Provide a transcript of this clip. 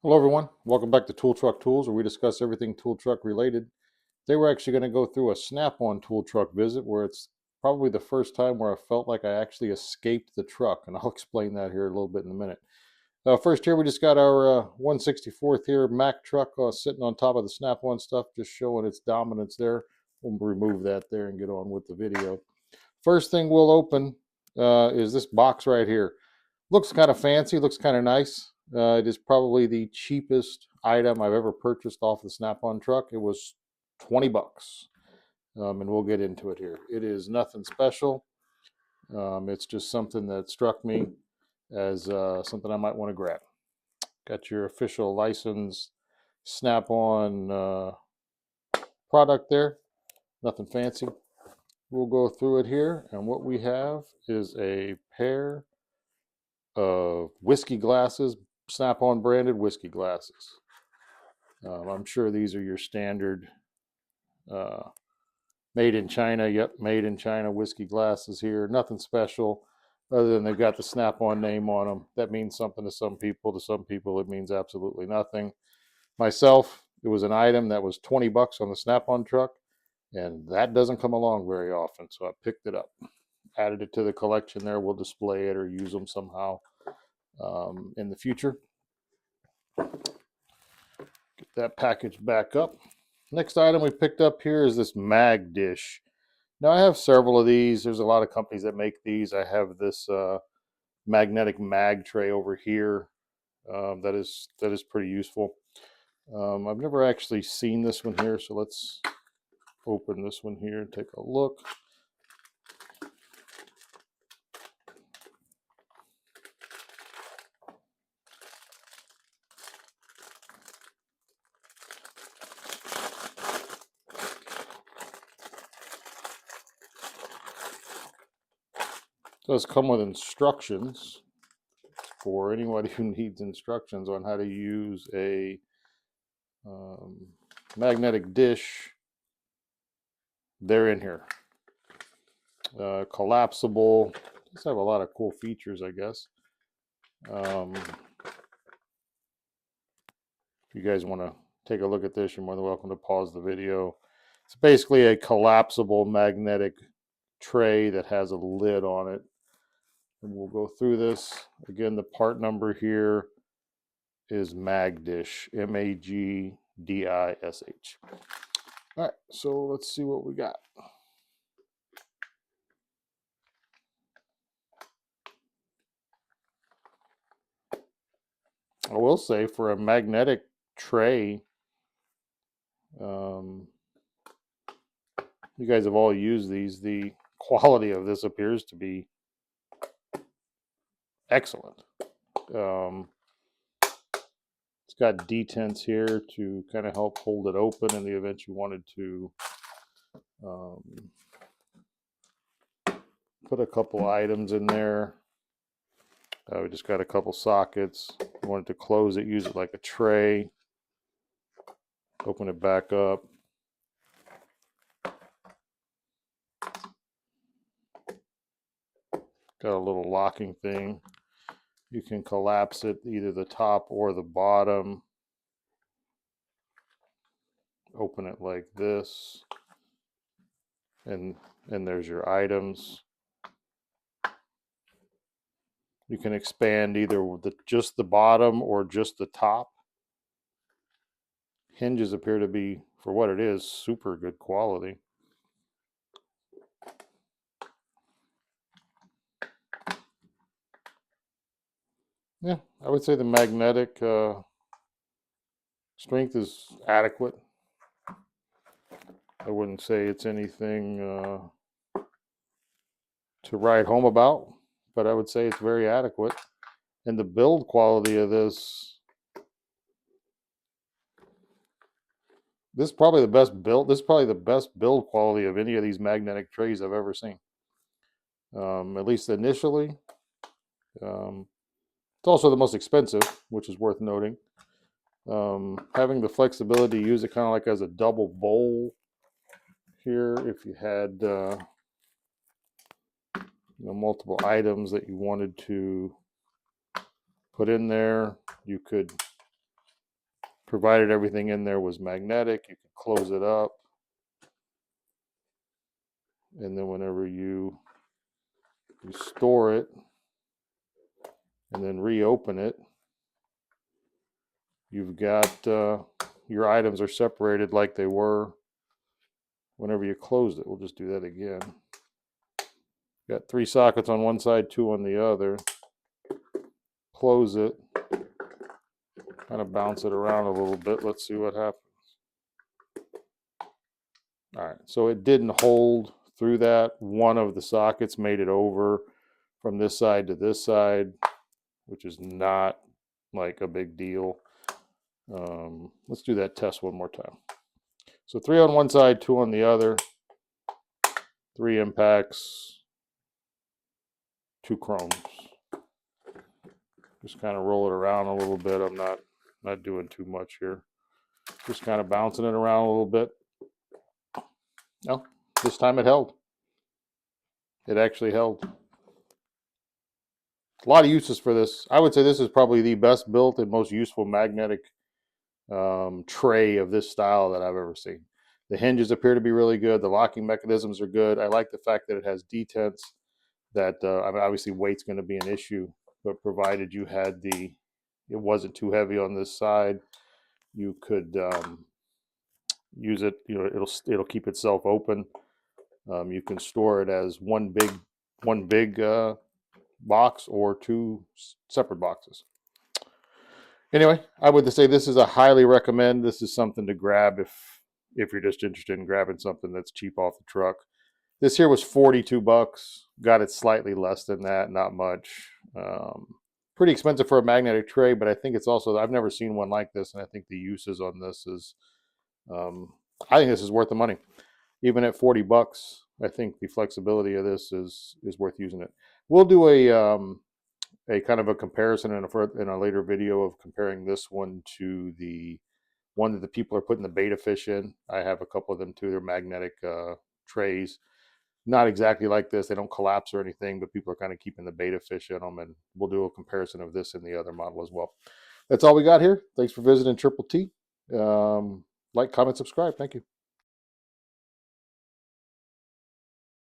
Hello everyone, welcome back to Tool Truck Tools, where we discuss everything tool truck related. Today we're actually going to go through a Snap-on tool truck visit where it's probably the first time where I felt like I actually escaped the truck, and I'll explain that here a little bit in a minute. First here we just got our 164th here Mack truck sitting on top of the Snap-on stuff, just showing its dominance there. We'll remove that there and get on with the video. First thing we'll open is this box right here. Looks kind of fancy, looks kind of nice. It is probably the cheapest item I've ever purchased off the Snap-on truck. It was 20 bucks, and we'll get into it here. It is nothing special. It's just something that struck me as something I might want to grab. Got your official licensed Snap-on product there. Nothing fancy. We'll go through it here, and what we have is a pair of whiskey glasses, Snap-on branded whiskey glasses. I'm sure these are your standard made in China. Yep, made in China whiskey glasses here. Nothing special other than they've got the Snap-on name on them. That means something to some people. To some people, it means absolutely nothing. Myself, it was an item that was 20 bucks on the Snap-on truck, and that doesn't come along very often. So I picked it up, added it to the collection there. We'll display it or use them somehow in the future. Get that package back up. Next item we picked up here is this mag dish. Now I have several of these. There's a lot of companies that make these. I have this magnetic mag tray over here that is pretty useful. I've never actually seen this one here, so let's open this one here and take a look. It does come with instructions for anybody who needs instructions on how to use a magnetic dish. They're in here. Collapsible. These have a lot of cool features, I guess. If you guys want to take a look at this, you're more than welcome to pause the video. It's basically a collapsible magnetic tray that has a lid on it. And we'll go through this. Again, the part number here is Magdish, Magdish. All right, so let's see what we got. I will say for a magnetic tray, you guys have all used these. The quality of this appears to be excellent. It's got detents here to kind of help hold it open in the event you wanted to put a couple items in there. We just got a couple sockets. Wanted to close it, use it like a tray. Open it back up. Got a little locking thing. You can collapse it, either the top or the bottom. Open it like this. And there's your items. You can expand either just the bottom or just the top. Hinges appear to be, for what it is, super good quality. Yeah, I would say the magnetic strength is adequate. I wouldn't say it's anything to write home about, but I would say it's very adequate. And the build quality of this is probably the best build. This is probably the best build quality of any of these magnetic trays I've ever seen. At least initially. It's also the most expensive, which is worth noting. Having the flexibility to use it kind of like as a double bowl here, if you had multiple items that you wanted to put in there, you could provided everything in there was magnetic. You can close it up, and then whenever you store it and then reopen it, you've got your items are separated like they were whenever you closed it. We'll just do that again. Got 3 sockets on one side, 2 on the other. Close it, kind of bounce it around a little bit. Let's see what happens. All right, so it didn't hold through that. One of the sockets made it over from this side to this side, which is not like a big deal. Let's do that test one more time. So 3 on one side, 2 on the other, 3 impacts, 2 chromes. Just kind of roll it around a little bit. I'm not doing too much here. Just kind of bouncing it around a little bit. No, this time it held. It actually held. A lot of uses for this. I would say this is probably the best built and most useful magnetic tray of this style that I've ever seen. The hinges appear to be really good. The locking mechanisms are good. I like the fact that it has detents. That I mean, obviously weight's going to be an issue, but provided you had it wasn't too heavy on this side, you could use it. You know, it'll keep itself open. You can store it as one big box or 2 separate boxes. Anyway, I would say this is a highly recommend. This is something to grab if you're just interested in grabbing something that's cheap off the truck. This here was $42. Got it slightly less than that, not much. Pretty expensive for a magnetic tray, but I think it's also, I've never seen one like this, and I think the uses on this is, I think this is worth the money. Even at $40, I think the flexibility of this is worth using it. We'll do a kind of a comparison in a later video of comparing this one to the one that the people are putting the beta fish in. I have a couple of them too. They're magnetic trays. Not exactly like this. They don't collapse or anything, but people are kind of keeping the beta fish in them, and we'll do a comparison of this and the other model as well. That's all we got here. Thanks for visiting Triple T. Like, comment, subscribe. Thank you.